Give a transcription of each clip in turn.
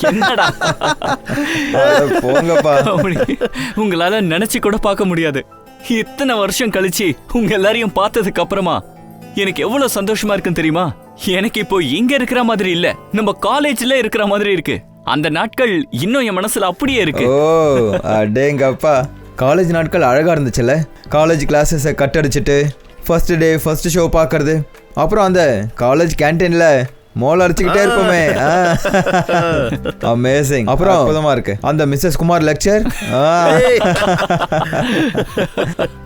என்னடா போங்கப்பா. உங்களால நினைச்சு கூட பார்க்க முடியாது. இத்தனை வருஷம் கழிச்சு உங்க எல்லாரையும் பார்த்ததுக்கு அப்புறமா எனக்கு எவ்வளவு சந்தோஷமா இருக்குன்னு தெரியுமா? எனக்கு இப்போ இங்க இருக்கிற மாதிரி இல்ல, நம்ம காலேஜ்ல இருக்கிற மாதிரி இருக்கு. அந்த நாட்கள் இன்னும் என் மனசுல அப்படியே இருக்கு. ஓ அடேங்கப்பா, காலேஜ் நாட்கள் அழகா இருந்துச்சுல்ல. காலேஜ் கிளாஸஸை கட் அடிச்சுட்டு ஃபர்ஸ்ட் டே ஃபர்ஸ்ட் ஷோ பார்க்கறது, அப்புறம் அந்த காலேஜ் கேன்டீன்ல மோல் அடிச்சுக்கிட்டே இருப்போமே. அமேசிங். அப்புறம் அற்புதமா இருக்கு அந்த மிஸ்ஸஸ் குமார் லெக்சர்.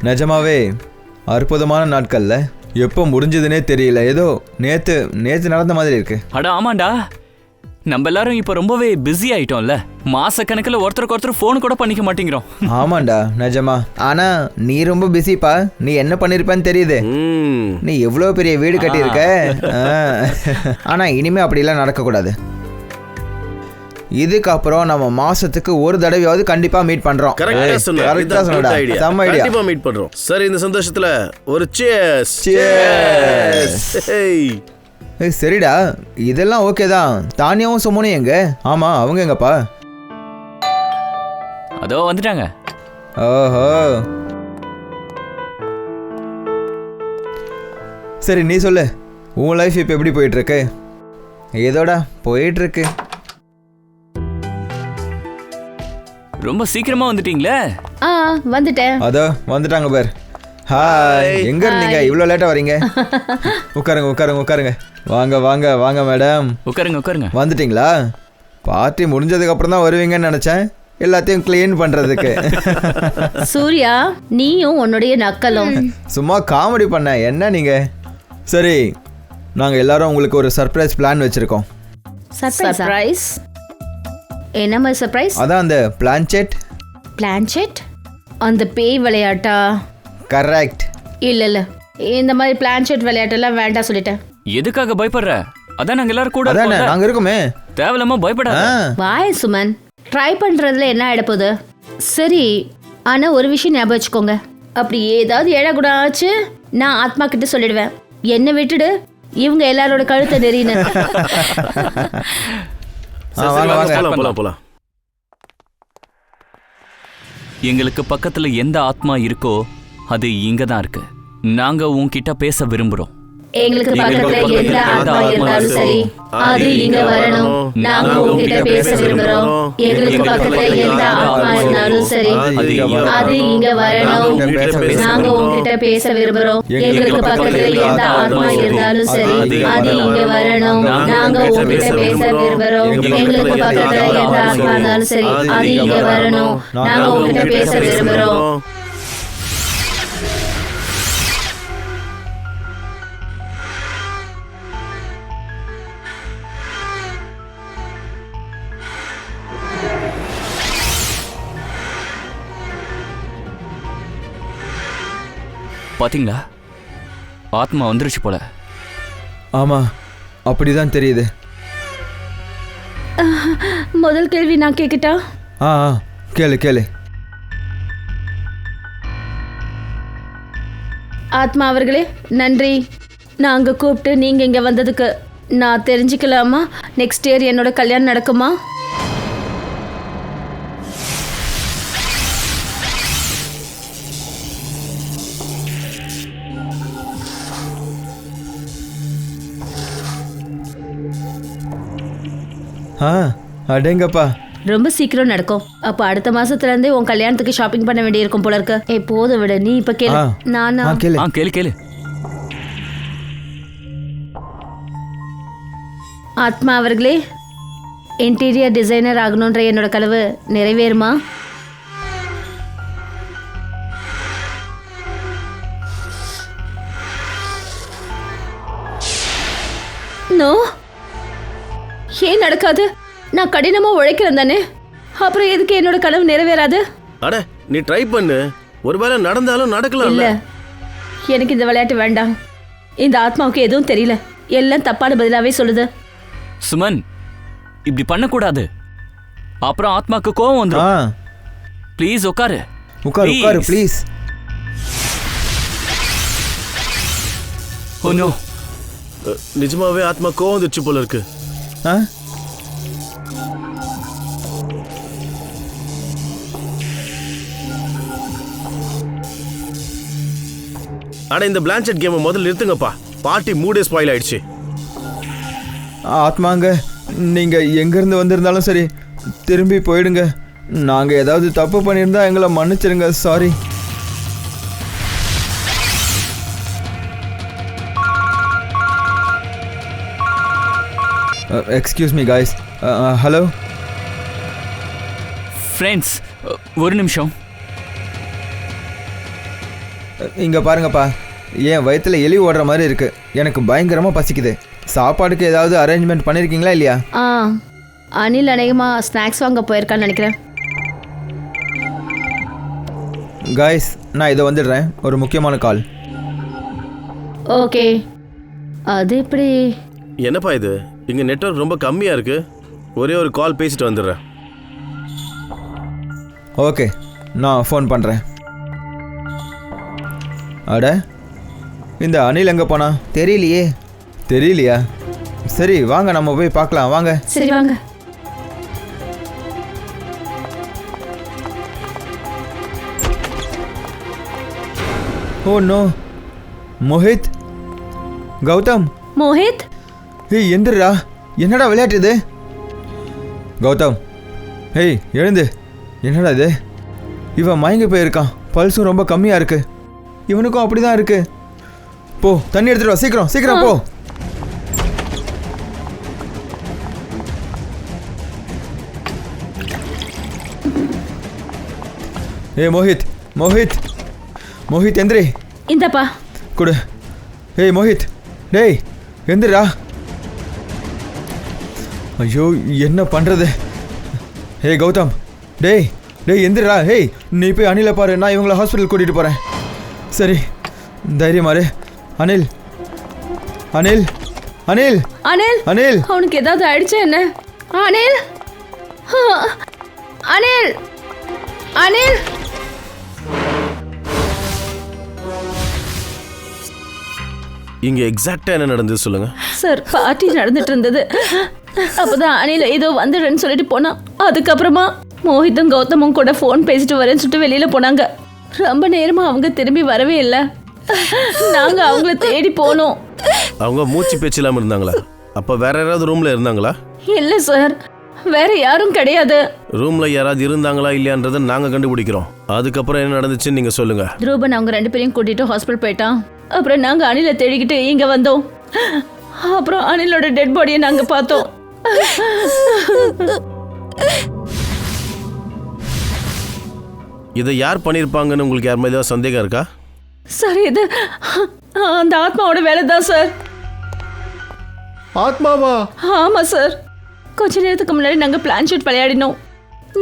நிஜமாவே அற்புதமான நாட்கள்ல. எப்போ முடிஞ்சதுன்னே தெரியல, ஏதோ நேத்து நடந்த மாதிரி இருக்கு. அட ஆமாண்டா, நம்ம எல்லாரும் இப்ப ரொம்பவே பிஸி ஆயிட்டோம்ல. மாச கணக்குல ஒருத்தருக்கு ஒருத்தர் போன் கூட பண்ணிக்க மாட்டேங்கிறோம். ஆமாண்டா நிஜமா. ஆனா நீ ரொம்ப பிஸிப்பா. நீ என்ன பண்ணிருப்பன்னு தெரியுது. நீ எவ்வளவு பெரிய வீடு கட்டியிருக்க. ஆனா இனிமே அப்படிலாம் நடக்க கூடாது. இதுக்கப்புறம் நம்ம மாசத்துக்கு ஒரு தடவையாவது கண்டிப்பா மீட் பண்றோம். செம்ம ஐடியா. கண்டிப்பா மீட் பண்றோம். சரி, இந்த சந்தோஷத்துல ஒரு cheers. சரிடா, இதெல்லாம் ஓகே தான். தானியாவும் சுமனும் எங்க? ஆமா, அவங்க எங்கப்பா? அதோ வந்துட்டாங்க. ஓஹோ, சரி நீ சொல்லு, உன் லைஃப் இப்போ எப்படி போயிட்டு இருக்கு? ஏதோடா போயிட்டு இருக்கு. ரொம்ப சீக்கிரமா வந்துட்டீங்களே. வந்துட்டேன். அதோ வந்துட்டாங்க பேர். ஹாய், எங்க இருந்தீங்க இவ்வளோ லேட்டா வரீங்க? உட்காருங்க உட்காருங்க உட்காருங்க. வாங்க வாங்க வாங்க மேடம், உட்காருங்க உட்காருங்க. வந்துட்டீங்களா? பார்ட்டி முடிஞ்சதுக்கு அப்புறம் தான் வருவீங்கன்னு நினைச்சேன், எல்லாத்தையும் கிளீன் பண்றதுக்கு. சூர்யா, நீயும் உன்னுடைய நக்கலும். சும்மா காமெடி பண்ண என்ன நீங்க? சரி, நாங்க எல்லாரும் உங்களுக்கு ஒரு சர்ப்ரைஸ் பிளான் வச்சிருக்கோம். சர்ப்ரைஸ்? என்ன மாதிரி சர்ப்ரைஸ்? அதான் அந்த பிளான்செட். பிளான்செட்? அந்த பேய் விளையாட்டா? கரெக்ட். இல்ல இந்த மாதிரி பிளான்செட் விளையாட்டெல்லாம் வேண்டாம் சொல்லிட்டேன். எதுக்காக பயப்படுற? அதான் நாங்க எல்லாரும் கூட அதானே நாங்க இருக்கோமே. தேவலாம பயப்படாத. வாய் சுமன், ட்ரை பண்றதுல என்ன ஆயிடப்போகுது? சரி, ஆனா ஒரு விஷயம் ஞாபகம் வச்சுக்கோங்க, அப்படி ஏதாவது ஏழாகுடம் ஆச்சு நான் ஆத்மா கிட்ட சொல்லிடுவேன், என்ன விட்டுடு, இவங்க எல்லாரோட கழுத்தை நெறின்னு. போலாம். எங்களுக்கு பக்கத்துல எந்த ஆத்மா இருக்கோ அது இங்க தான் இருக்கு. நாங்க உன்கிட்ட பேச விரும்புறோம். எங்களுக்கு பக்கத்துல எந்த ஆத்மா இருந்தாலும் சரி, அது இங்க வரணும். நாங்க உங்ககிட்ட பேச விரும்புறோம். எங்களுக்கு பக்கத்துல எந்த ஆத்மா இருந்தாலும் சரி, அது இங்க வரணும். நாங்க உங்ககிட்ட பேச விரும்புறோம். எங்களுக்கு பக்கத்துல எந்த ஆத்மா இருந்தாலும் சரி, அது இங்க வரணும். நாங்க உங்ககிட்ட பேச விரும்புறோம். எங்களுக்கு பக்கத்துல எந்த ஆத்மா இருந்தாலும் சரி, அது இங்க வரணும். நாங்க உங்ககிட்ட பேச விரும்புறோம். பாத்தீங்களா, ஆத்மா வந்துருச்சு போல. ஆமா, அப்படிதான் தெரியுது. முதல் கேள்வி நான் கேட்கட்டா? கேளு கேளு. ஆத்மா அவர்களே நன்றி, நாங்க கூப்பிட்டு நீங்க இங்க வந்ததுக்கு. நான் தெரிஞ்சுக்கலாமா, நெக்ஸ்ட் இயர் என்னோட கல்யாணம் நடக்குமா? அடேங்கப்பா, ரொம்ப சீக்கிரம் நடக்கும். அப்ப அடுத்த மாசத்துல இருந்தே உன் கல்யாணத்துக்கு ஷாப்பிங் பண்ண வேண்டியிருக்கும் போல இருக்கு. போதும் விட, நீ இப்ப கேளு. நானா? கேளு கேளு. ஆத்மா அவர்களே, இன்டீரியர் டிசைனர் ஆகணுன்ற என்னோட கனவு நிறைவேறுமா? நோ, ஏன் நடக்காது? நான் கடினமா உழைக்கிறேன் தானே, அப்புறம் எதுக்கு என்னோட கனவு நிறைவேறாது? அட நீ ட்ரை பண்ணு, ஒருவேளை நடந்தாலும் நடக்கலாம். இல்ல, எனக்கு இந்த விளையாட்டு வேண்டாம். இந்த ஆத்மாவுக்கு எதுவும் தெரியல, எல்லாம் தப்பான பதிலாவே சொல்லுது. சுமன், இப்படி பண்ணக்கூடாது, அப்புறம் ஆத்மாக்கு கோவம் வந்துடும். ப்ளீஸ் உட்காரு. உட்காரு உட்காரு ப்ளீஸ். ஓ நோ, நிஜமாவே ஆத்மா கோவம் வந்துச்சு போல இருக்கு. ஆ அட இந்த பிளான்செட் கேமை முதல்ல நிறுத்துங்கப்பா. பார்ட்டி மூடே ஸ்பாயில் ஆயிடுச்சு. ஆத்மாங்க, நீங்கள் எங்கேருந்து வந்திருந்தாலும் சரி திரும்பி போயிடுங்க. நாங்கள் ஏதாவது தப்பு பண்ணியிருந்தா எங்களை மன்னிச்சிடுங்க. Sorry. Excuse me guys. Hello friends, ஒரு நிமிஷம். இங்கே பாருங்கப்பா, என் வயிற்றில் எலி ஓடுற மாதிரி இருக்குது. எனக்கு பயங்கரமாக பசிக்குது. சாப்பாடுக்கு ஏதாவது அரேஞ்ச்மெண்ட் பண்ணியிருக்கீங்களா இல்லையா? அனில் அநேகமாக ஸ்நாக்ஸ் வாங்க போயிருக்கான்னு நினைக்கிறேன். காய்ஸ், நான் இதை வந்துடுறேன். ஒரு முக்கியமான கால். ஓகே. அது எப்படி? என்னப்பா இது, இங்க நெட்வொர்க் ரொம்ப கம்மியா இருக்கு. ஒரே ஒரு கால் பேசிட்டு வந்துடுறேன். ஓகே, நான் ஃபோன் பண்ணுறேன். அட, இந்த அனில் எங்கே போனா? தெரியலையே. தெரியலையா? சரி வாங்க, நம்ம போய் பார்க்கலாம். வாங்க. சரி வாங்க. Oh no, Mohit, Gautam. மோஹித், ஏய் எந்திரா, என்னடா விளையாட்டு இது? கௌதம், ஏய் எழுந்து. என்னடா இது? இவன் மயங்கி போயிருக்கான். பல்ஸும் ரொம்ப கம்மியாக இருக்கு. இவனுக்கும் அப்படி தான் இருக்கு. போ, தண்ணி எடுத்துட்டு வா. சீக்கிரம் சீக்கிரம் போ. ஏய் மோஹித், மோஹித், மோஹித் எந்திரி. இந்தப்பா கொடு. ஏய் மோஹித், டேய் எந்திரா. ஐயோ, என்ன பண்ணுறது? ஏய் கௌதம், டேய் டேய் எந்திரா. ஏய், நீ போய் அனிலை பாரு. நான் இவங்களை ஹாஸ்பிட்டல் கூட்டிகிட்டு போகிறேன். சரி, தைரியமாரு. அனில், அனில், அனில், அனில், அனில். அவனுக்கு ஏதாவது ஆயிடுச்சு என்ன? அனில், அனில், அனில். இங்க எக்ஸாக்டா என்ன நடந்தது சொல்லுங்க. சார், பார்ட்டி நடந்துட்டு இருந்தது. அப்பதான் அனில் ஏதோ வந்துடுறேன்னு சொல்லிட்டு போனான். அதுக்கப்புறமா மோஹித்தும் கௌதமும் கூட ஃபோன் பேசிட்டு வரேன்னு சொல்லிட்டு வெளியில போனாங்க. ரொம்ப நேரமா அவங்க திரும்பி வரவே இல்லை. நாங்க அவங்கள தேடி போனோம். அவங்க மூச்சு பேச்சு இல்லாம இருந்தாங்களா? அப்ப வேற யாராவது ரூம்ல இருந்தாங்களா? இல்ல சார், வேற யாரும் கிடையாது. ரூம்ல யாராவது இருந்தாங்களா இல்லையான்றதை நாங்க கண்டுபிடிக்கிறோம். அதுக்கப்புறம் என்ன நடந்துச்சுன்னு நீங்க சொல்லுங்க. துருபன் அவங்க 2 பேரையும் கூட்டிட்டு ஹாஸ்பிட்டல் போயிட்டான். அப்புறம் நாங்க அனிலை தேடிக்கிட்டு இங்க வந்தோம். அப்புறம் அனிலோட டெட் பாடியை நாங்க பார்த்தோம். இதை யார் பண்ணிருப்பாங்கன்னு உங்களுக்கு யார் மாதிரி சந்தேகம் இருக்கா? சார், இது அந்த ஆத்மாவோட வேலை தான் சார். ஆத்மாவா? ஆமா சார். கொஞ்ச நேரத்துக்கு முன்னாடி நாங்க பிளான் ஷீட் விளையாடினோம்.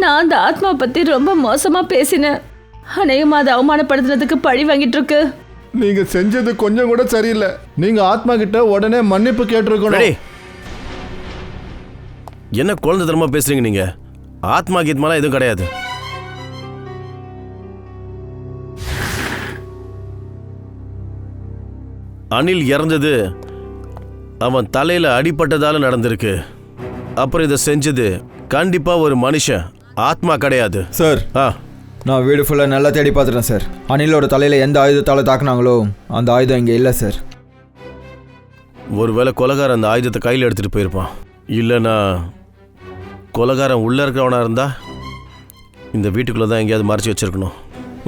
நான் அந்த ஆத்மா பத்தி ரொம்ப மோசமா பேசினேன். அநேகமா அதை அவமானப்படுத்துறதுக்கு பழி வாங்கிட்டு இருக்கு. நீங்க செஞ்சது கொஞ்சம் கூட சரியில்லை. நீங்க ஆத்மா கிட்ட உடனே மன்னிப்பு கேட்டிருக்கணும். என்ன குழந்தைத்தனமா பேசுறீங்க நீங்க? ஆத்மா கீத்மாலாம் எதுவும் கிடையாது. அனில் இறந்தது அவன் தலையில அடிபட்டதால நடந்திருக்கு. அப்புறம் இதை செஞ்சது கண்டிப்பா ஒரு மனுஷன், ஆத்மா கிடையாது. சார், நான் வீடு ஃபுல்லாக நல்லா தேடி பார்த்துட்டேன் சார். அனிலோட தலையில் எந்த ஆயுதத்தால் தாக்குனாங்களோ அந்த ஆயுதம் இங்கே இல்லை சார். ஒருவேளை கொலைகாரன் அந்த ஆயுதத்தை கையில் எடுத்துட்டு போயிருப்பான். இல்லைன்னா கொலைகாரன் உள்ள இருக்கிறவனா இருந்தா இந்த வீட்டுக்குள்ள தான் எங்கேயாவது மறைச்சி வச்சிருக்கணும்.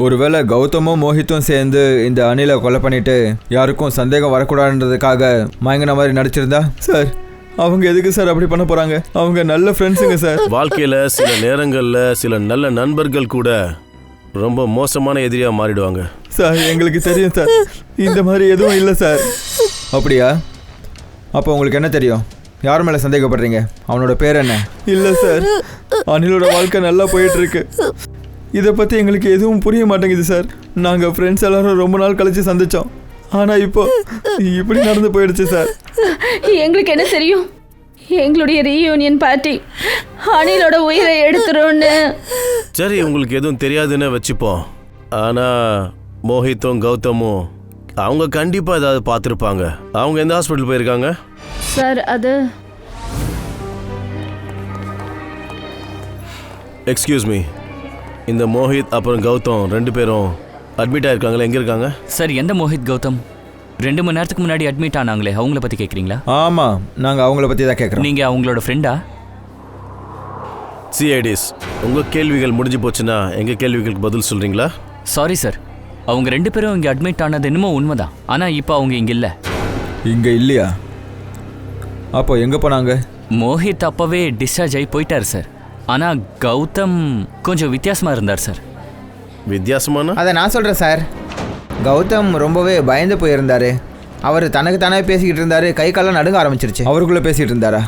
ஒருவேளை கௌதமும் மோஹித்தும் சேர்ந்து இந்த அனிலை கொலை பண்ணிட்டு யாருக்கும் சந்தேகம் வரக்கூடாதுன்றதுக்காக மயங்கின மாதிரி நடிச்சிருந்தா சார், அவங்க எதுக்கு சார் அப்படி பண்ண போறாங்க? அவங்க நல்ல ஃப்ரெண்ட்ஸுங்க சார். வாழ்க்கையில சில நேரங்கள்ல சில நல்ல நண்பர்கள் கூட ரொம்ப மோசமான எதிரியா மாறிடுவாங்க சார். எங்களுக்கு தெரியும் சார், இந்த மாதிரி எதுவும் இல்லை சார். அப்படியா? அப்போ உங்களுக்கு என்ன தெரியும்? யார் மேலே சந்தேகப்படுறீங்க? அவனோட பேர் என்ன? இல்லை சார், அனிலோட வாழ்க்கை நல்லா போயிட்டு இருக்கு. இதை பற்றி எங்களுக்கு எதுவும் புரிய மாட்டேங்குது சார். நாங்கள் ஃப்ரெண்ட்ஸ் எல்லாரும் ரொம்ப நாள் கழிச்சு சந்தித்தோம். ஆனால் இப்போ இப்படி நடந்து போயிடுச்சு சார். எங்களுக்கு என்ன தெரியும்? எங்களுடைய ரீயூனியன் பார்ட்டி அனிலோட உயிரை எடுத்துரும்னு. சரி, உங்களுக்கு எதுவும் தெரியாதுன்னு வச்சுப்போம். ஆனால் மோஹித்தும் கௌதமும் அவங்க கண்டிப்பா ஏதாவது பார்த்துருப்பாங்க. அவங்க எந்த ஹாஸ்பிட்டல் போயிருக்காங்க? சார் அது எக்ஸ்கியூஸ் மீ, இந்த மோஹித் அப்புறம் கௌதம் 2 பேரும் அட்மிட் ஆயிருக்காங்களே, எங்க இருக்காங்க? சார் எந்த மோஹித் கௌதம்? 2 மணி நேரத்துக்கு முன்னாடி அட்மிட் ஆனாங்களே, அவங்கள பத்தி கேக்குறீங்களா? ஆமாம், நாங்கள் அவங்கள பற்றி தான் கேட்குறோம். நீங்க அவங்களோட ஃப்ரெண்டா? சிஐடிஸ், உங்க கேள்விகள் முடிஞ்சு போச்சுன்னா எங்க கேள்விகளுக்கு பதில் சொல்றீங்களா? சாரி சார், அவங்க 2 பேரும் இங்க அட்மிட் ஆனது என்னமோ உண்மைதான். ஆனா இப்போ அவங்க இங்க இல்ல. இங்கே இல்லையா? அப்போ எங்கே போனாங்க? மோஹித் அப்பவே டிஸ்சார்ஜ் ஆகி போயிட்டார் சார். ஆனா கௌதம் கொஞ்சம் வித்தியாசமா இருந்தார் சார். வித்தியாசமான? அதை நான் சொல்கிறேன் சார். கௌதம் ரொம்பவே பயந்து போயிருந்தார். அவர் தனக்கு தானே பேசிக்கிட்டு இருந்தார். கை காலம் நடுங்க ஆரம்பிச்சிருச்சு. அவருக்குள்ளே பேசிகிட்டு இருந்தாரா?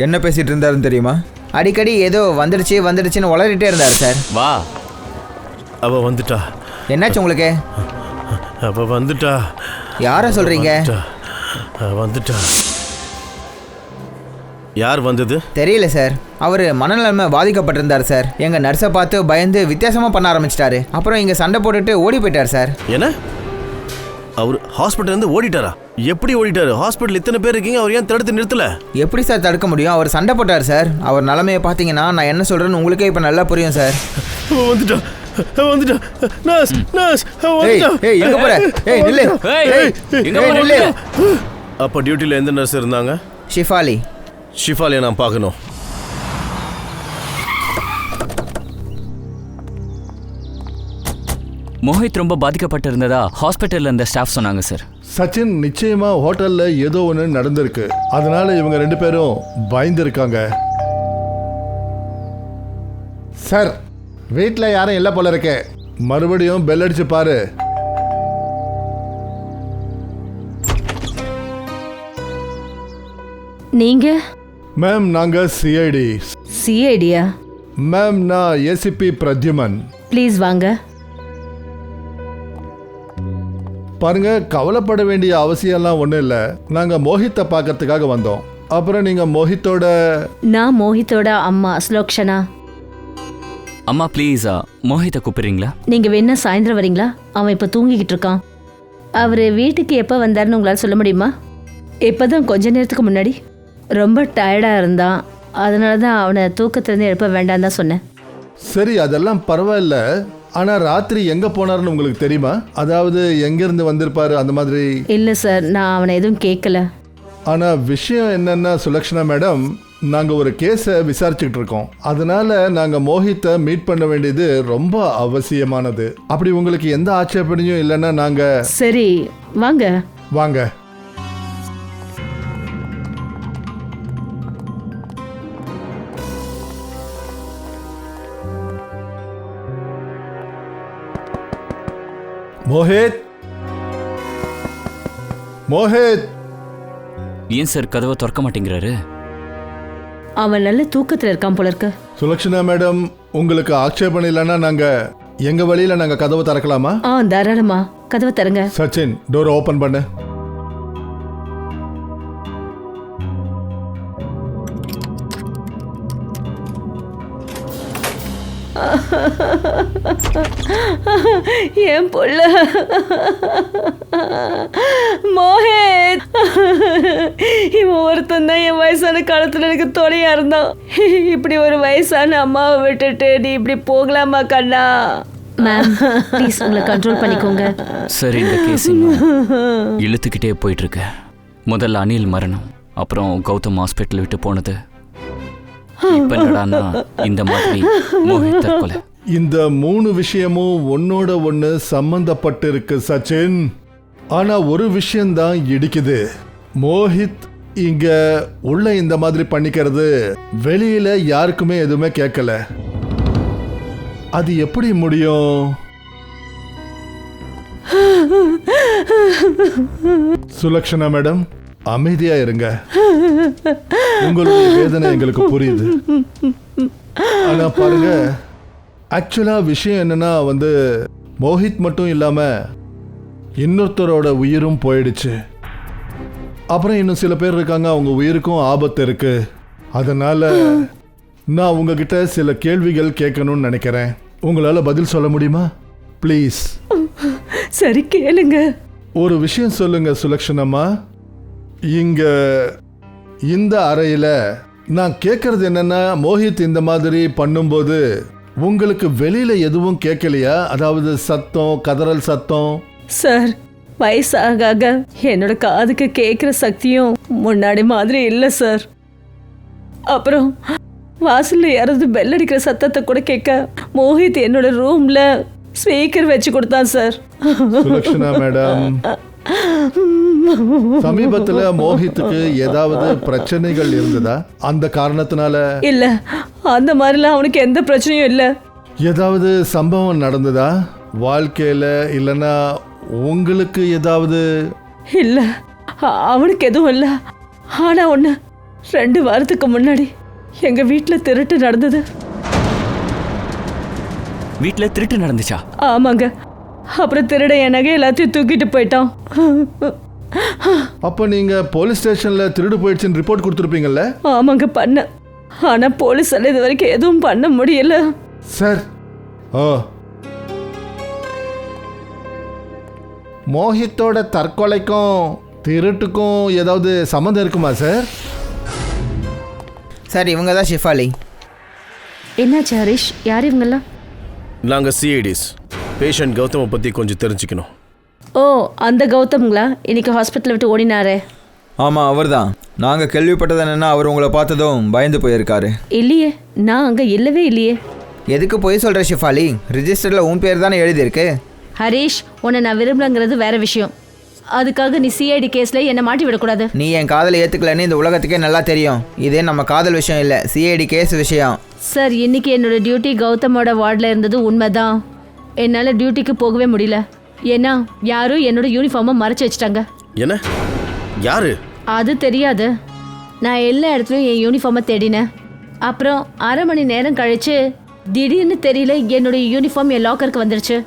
என்ன பேசிகிட்டு இருந்தாருன்னு தெரியுமா? அடிக்கடி ஏதோ வந்துடுச்சுன்னு உளறிட்டே இருந்தார் சார். வா. அவ வந்துட்டா. என்னாச்சு உங்களுக்கு? அவ வந்துட்டா. யாரை சொல்கிறீங்க? வந்துட்டா. யார் வந்தது? தெரியல சார். அவர் மனநலமை பாதிக்கப்பட்டிருந்தார் சார். எங்கள் நர்ஸை பார்த்து பயந்து வித்தியாசமாக பண்ண ஆரம்பிச்சிட்டாரு. அப்புறம் இங்கே சண்டை போட்டுட்டு ஓடி போயிட்டார் சார். என்ன? அவர் ஹாஸ்பிட்டல் இருந்து ஓடிட்டாரா? எப்படி ஓடிட்டாரு? ஹாஸ்பிட்டல் இத்தனை பேர் இருக்கீங்க, அவர் ஏன் தடுத்து நிறுத்தல? எப்படி சார் தடுக்க முடியும்? அவர் சண்டை போட்டார் சார். அவர் நிலைமையை பார்த்தீங்கன்னா நான் என்ன சொல்கிறேன்னு உங்களுக்கே இப்போ நல்லா புரியும் சார். வந்துட்டா வந்துட்டா. நர்ஸ் நர்ஸ் வந்துட்டா. ஏய் எங்க போற? ஏய் நில்லு. ஏய், எங்க போற? நில்லு. அப்ப டியூட்டில எந்த நர்ஸ் இருந்தாங்க? ஷிஃபாலி. ஷிஃபாலியை நான் பார்க்கணும். மோஹித் ரொம்ப பாதிக்கப்பட்டிருந்ததா ஹாஸ்பிட்டல்ல இருந்த ஸ்டாஃப் சொன்னாங்க சார். சச்சின், நிச்சயமா ஹோட்டல்ல ஏதோ ஒன்று நடந்திருக்கு. அதனால இவங்க 2 பேரும் பயந்து இருக்காங்க. சார், வீட்டில் யாரும் இல்லை போல இருக்கே. மறுபடியும் பெல் அடிச்சு பாரு. நீங்க மேம், நாங்க சிஐடி. சிஐடியா? மேம், நான் ஏசிபி பிரத்யுமன். ப்ளீஸ் வாங்க. பாருங்க, கவலைப்பட வேண்டிய அவசியம்லாம் ஒன்றும் இல்லை. நாங்கள் மோஹித்தை பார்க்கறதுக்காக வந்தோம். அப்புறம் நீங்கள் மோஹித்தோட... நான் மோஹித்தோட அம்மா ஸ்லோக்ஷனா. அம்மா ப்ளீஸ் மோஹித்தை கூப்பிடுறீங்களா? நீங்க வேணா சாயந்தரம் வரீங்களா? அவன் இப்போ தூங்கிக்கிட்டு இருக்கான். அவர் வீட்டுக்கு எப்போ வந்தாருன்னு உங்களால் சொல்ல முடியுமா? இப்போதான் கொஞ்ச நேரத்துக்கு முன்னாடி. ரொம்ப டயர்டாக இருந்தான். அதனால தான் அவனை தூக்கத்துலேருந்து எழுப்ப வேண்டாம் தான் சொன்னேன். சரி, அதெல்லாம் பரவாயில்ல. ஆனால் ராத்திரி எங்கே போனார்னு உங்களுக்கு தெரியுமா? அதாவது எங்கேருந்து வந்திருப்பாரு அந்த மாதிரி? இல்லை சார், நான் அவனை எதுவும் கேட்கல. ஆனால் விஷயம் என்னன்னா சுலக்ஷனா மேடம், நாங்கள் ஒரு கேஸை விசாரிச்சுக்கிட்டு இருக்கோம். அதனால நாங்கள் மோஹித்தை மீட் பண்ண வேண்டியது ரொம்ப அவசியமானது. அப்படி உங்களுக்கு எந்த ஆட்சேபனையும் இல்லைன்னா நாங்கள்... சரி வாங்க. வாங்க. மோஹித், மோஹித். ஏன் சார் கதவை திறக்க மாட்டேங்கிறாரு? அவன் நல்ல தூக்கத்தில் இருக்கான் போல இருக்கு. சுலக்ஷனா மேடம், உங்களுக்கு ஆட்சேபனை இல்லைன்னா நாங்கள் எங்கள் வழியில் நாங்கள் கதவை திறக்கலாமா? தாராளமா கதவை தரங்க. சச்சின், டோரை ஓப்பன் பண்ணு. என் புள்ள மோஹித், இவன் ஒருத்தன் தான் என் வயசான காலத்துல எனக்கு துணையா இருந்தான். இப்படி ஒரு வயசான அம்மாவை விட்டுட்டு நீ இப்படி போகலாமா கண்ணா? மேம் ப்ளீஸ் உங்களை கண்ட்ரோல் பண்ணிக்கோங்க. சரி, இந்த கேஸ் இழுத்துக்கிட்டே போயிட்டு இருக்கு. முதல்ல அனில் மரணம், அப்புறம் கௌதம் ஹாஸ்பிட்டல் விட்டு போனது, இப்ப என்னடான்னா இந்த மாதிரி மோஹித் தற்கொலை. இந்த 3 விஷயமும் ஒன்னோட ஒன்று சம்பந்தப்பட்டு இருக்கு சச்சின். ஆனா ஒரு விஷயம்தான் இடிக்குது. மோஹித் இங்க உள்ள இந்த மாதிரி பண்ணிக்கிறது வெளியில யாருக்குமே எதுவுமே கேட்கல. அது எப்படி முடியும்? சுலக்ஷனா மேடம், அமைதியா இருங்க. உங்களுடைய வேதனை எங்களுக்கு புரியுது. ஆனா பாருங்க, ஆக்சுவலா விஷயம் என்னன்னா மோஹித் மட்டும் இல்லாம இன்னொருத்தரோட உயிரும் போயிடுச்சு. அப்புறம் இன்னும் சில பேர் இருக்காங்க, அவங்க உயிருக்கும் ஆபத்து இருக்கு. அதனால நான் உங்ககிட்ட சில கேள்விகள் கேட்கணும்னு நினைக்கிறேன். உங்களால பதில் சொல்ல முடியுமா? ப்ளீஸ். சரி கேளுங்க. ஒரு விஷயம் சொல்லுங்க சுலக்ஷனம்மா, இங்க இந்த அறையில் நான் கேட்கறது என்னன்னா, மோஹித் இந்த மாதிரி பண்ணும்போது உங்களுக்கு வெளியில எதுவும் கேட்கலையா? அதாவது சத்தம், கதறல் சத்தம்? சார், வயசாக ஆக என்னோட காதுக்கு கேட்குற சக்தியும் முன்னாடி மாதிரி இல்லை சார். அப்புறம் வாசல்ல யாராவது பெல் அடிக்கிற சத்தத்தை கூட கேட்க மோஹித் என்னோட ரூம்ல ஸ்பீக்கர் வச்சு கொடுத்தான் சார். சுலக்ஷனா மேடம், சமீபத்துல மோஹித்துக்கு ஏதாவது பிரச்சனைகள் இருந்ததா? அந்த காரணத்தினால? இல்ல, அந்த மாதிரிலாம் அவனுக்கு எந்த பிரச்சனையும் இல்லை. ஏதாவது சம்பவம் நடந்ததா வாழ்க்கையில? இல்லைன்னா உங்களுக்கு ஏதாவது? இல்ல, அவனுக்கு எதுவும் இல்லை. ஆனா ஒண்ணு, 2 வாரத்துக்கு முன்னாடி எங்க வீட்டுல திருட்டு நடந்தது. வீட்ல திருட்டு நடந்துச்சா? ஆமாங்க. அப்புறம் திருட என் நகை எல்லாத்தையும் தூக்கிட்டு போயிட்டான். அப்ப நீங்க போலீஸ் ஸ்டேஷன்ல திருடு போயிடுச்சுன்னு ரிப்போர்ட் கொடுத்துருப்பீங்கல்ல? ஆமாங்க, பண்ண. ஆனா போலீஸால இது வரைக்கும் எதுவும் பண்ண முடியல சார். மோஹித்தோட தற்கொலைக்கும் திருட்டுக்கும் ஏதாவது சம்மந்தம் இருக்குமா சார்? சார், இவங்க தான் ஷிஃபாலி. என்னாச்சு ஹரிஷ்? யார் இவங்கெல்லாம்? நாங்கள் சிஐடிஸ். பேஷண்ட் கௌதமை பற்றி கொஞ்சம் தெரிஞ்சுக்கணும். ஓ, அந்த கௌதம்ங்களா இன்னைக்கு ஹாஸ்பிட்டல் விட்டு ஓடினாரே? ஆமாம், அவர் தான். நாங்கள் கேள்விப்பட்டது என்னென்னா, அவர் உங்களை பார்த்ததும் பயந்து போயிருக்காரு. இல்லையே, நான் அங்கே இல்லவே இல்லையே. எதுக்கு போய் சொல்கிற ஷிஃபாலி? ரிஜிஸ்டரில் உன் பேர் தானே எழுதியிருக்கு. ஹரிஷ், உன்னை நான் விரும்பலங்கிறது வேற விஷயம். அதுக்காக நீ சிஐடி கேஸில் என்னை மாட்டி விடக்கூடாது. நீ என் காதலை ஏற்றுக்கலன்னு இந்த உலகத்துக்கே நல்லா தெரியும். இதே நம்ம காதல் விஷயம் இல்லை, சிஐடி கேஸ் விஷயம். சார், இன்னைக்கு என்னோட டியூட்டி கௌதமோட வார்டில் இருந்தது உண்மைதான். என்னால் டியூட்டிக்கு போகவே முடியல. ஏன்னா யாரும் என்னோட யூனிஃபார்மை மறைச்சு வச்சுட்டாங்க. என்ன? யாரு? அது தெரியாது. நான் எல்லா இடத்துலையும் என் யூனிஃபார்மை தேடினேன். அப்புறம் 1/2 மணி நேரம் கழிச்சு திடீர்னு தெரியல, என்னுடைய யூனிஃபார்ம் என் லாக்கருக்கு வந்துருச்சு.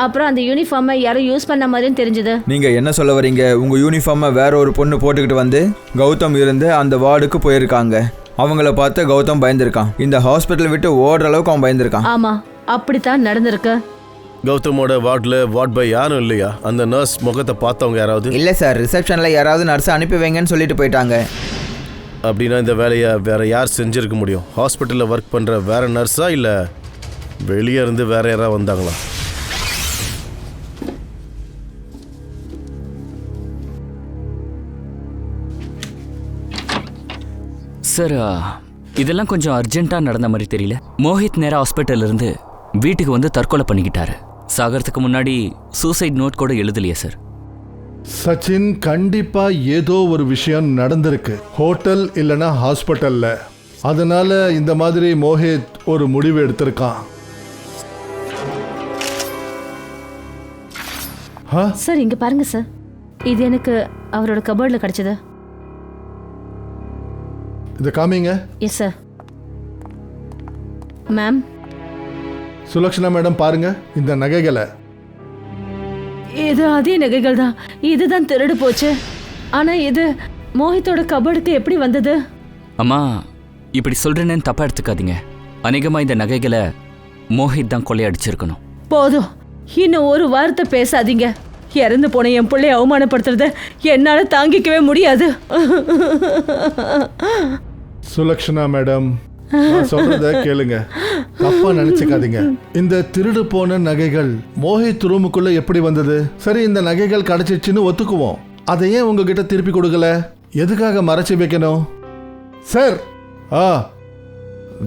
அப்புறம் அந்த யூனிஃபார்மை யாரும் யூஸ் பண்ண மாதிரியும் தெரிஞ்சுது. நீங்கள் என்ன சொல்ல வரீங்க? உங்கள் யூனிஃபார்மை வேற ஒரு பொண்ணு போட்டுக்கிட்டு வந்து கௌதம் இருந்து அந்த வார்டுக்கு போயிருக்காங்க. அவங்கள பார்த்து கௌதம் பயந்துருக்கான். இந்த ஹாஸ்பிட்டல் விட்டு ஓடுற அளவுக்கு அவன் பயந்துருக்கான். ஆமாம், அப்படித்தான் நடந்திருக்கு. கௌதமோட வார்டில் வார்ட் பாய் யாரும் இல்லையா? அந்த நர்ஸ் முகத்தை பார்த்தவங்க யாராவது? இல்லை சார், ரிசப்ஷனில் யாராவது நர்ஸை அனுப்பி வைங்கன்னு சொல்லிட்டு போயிட்டாங்க. அப்படின்னா இந்த வேலையை வேற யார் செஞ்சிருக்க முடியும்? ஹாஸ்பிட்டலில் ஒர்க் பண்ணுற வேற நர்ஸா, இல்லை வெளியே இருந்து வேற யாராவது வந்தாங்களா? சார், இதெல்லாம் கொஞ்சம் அர்ஜென்ட்டாக நடந்த மாதிரி தெரியல. மோஹித் நேரா ஹாஸ்பிட்டல்ல இருந்து வீட்டுக்கு வந்து தற்கொலை பண்ணிக்கிட்டாரு. சாகறதுக்கு முன்னாடி சூசைட் நோட் கூட எழுதலையே சார். சச்சின், கண்டிப்பா ஏதோ ஒரு விஷயம் நடந்திருக்கு, ஹோட்டல் இல்லைன்னா ஹாஸ்பிட்டல்ல. அதனால இந்த மாதிரி மோஹித் ஒரு முடிவு எடுத்திருக்கான். சார், இங்க பாருங்க சார். இது எனக்கு அவரோட கபோர்டில் கிடைச்சது. இதை காமிங்க. Yes sir. Ma'am. Sulakshana madam, பாருங்க இந்த நகைகளை. இது அதே நகைகள் தான். இதுதான் திருடு போச்சு. ஆனா இது மோஹித்தோட கபோர்டுக்கு எப்படி வந்தது? அம்மா, இப்படி சொல்றேன்னு தப்பா எடுத்துக்காதீங்க. அநேகமா இந்த நகைகளை மோஹித் தான் கொள்ளையடிச்சிருக்கணும். போதும், இன்னும் ஒரு வார்த்தை பேசாதீங்க. இறந்து போன என் பிள்ளைய அவமானப்படுத்துறத என்னால தாங்கிக்கவே முடியாது. சுலக்ஷனா மேடம், நான் சொல்றத கேளுங்க, தப்பா நினைச்சுக்காதீங்க. இந்த திருடு போன நகைகள் மோஹித் ரூமுக்குள்ள எப்படி வந்தது? சரி, இந்த நகைகள் கிடைச்சிச்சுன்னு ஒத்துக்குவோம். அதை ஏன் உங்ககிட்ட திருப்பி கொடுக்கல? எதுக்காக மறைச்சு வைக்கணும்? சார்,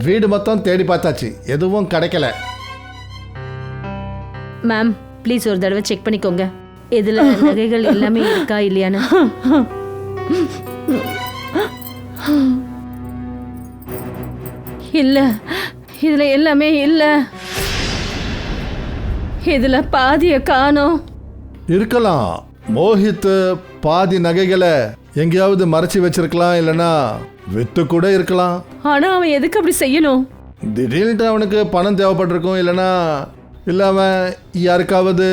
வீடு மொத்தம் தேடி பார்த்தாச்சு, எதுவும் கிடைக்கல. மேம், ப்ளீஸ் ஒரு தடவை செக் பண்ணிக்கோங்க. இதுல நகைகள் எல்லாமே இருக்கா இல்லையான்னு. இல்ல, இதுல எல்லாமே இல்ல. இதுல பாதிய காணோம். இருக்கலாம், மோஹித் பாதி நகைகளை எங்கேயாவது மறைச்சு வச்சிருக்கலாம், இல்லைன்னா வித்து கூட இருக்கலாம். ஆனா அவன் எதுக்கு அப்படி செய்யணும்? திடீர்னு அவனுக்கு பணம் தேவைப்பட்டிருக்கும், இல்லைன்னா அவன் யாருக்காவது